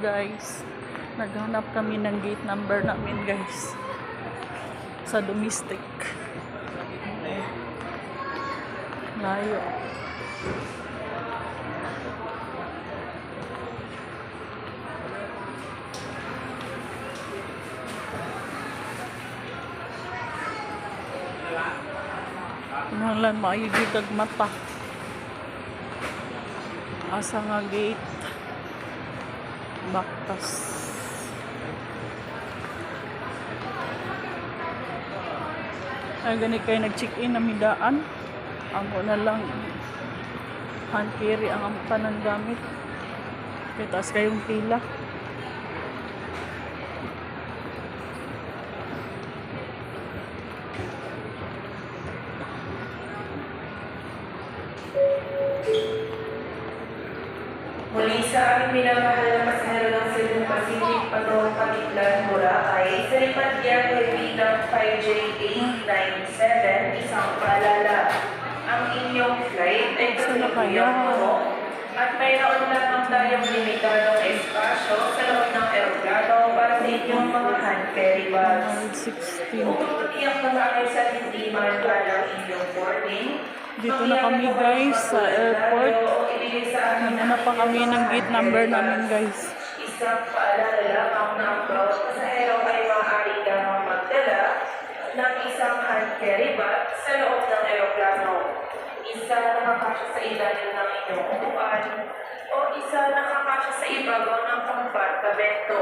guys. Naghanap kami ng gate number namin guys. Sa domestic. Layo. Kinahanglan maayo gyud kag mata. Asa nga gate. Baktas. Ay gani kay nag-check-in na midaan. Ako na lang hand carry ang tanan gamit. Kaya taas kayong pila. Muli sa aming minamahal na pasahero ng Cebu Pacific patungong Pakitlan, Boracay, sa lipat airway bilang 5J897, isang paalala. Ang inyong flight ay kasalukuyang puno at mayroon lamang tayong limitadong espasyo sa loob ng eroplano para sa inyong mga hand carry bags. 16. Upang tiyak na maayos hindi maalalang inyong boarding, Dito na kami guys sa airport. Nanana pa kami ng gate number namin guys. Isang paalala lamang na ang bawat pasahero ay maaari lamang magdala ng isang hand carry bag sa loob ng eroplano. Isa nakakasya sa ilalim ng inyong upuan o isa nakakasya sa ibabaw ng kompartamento.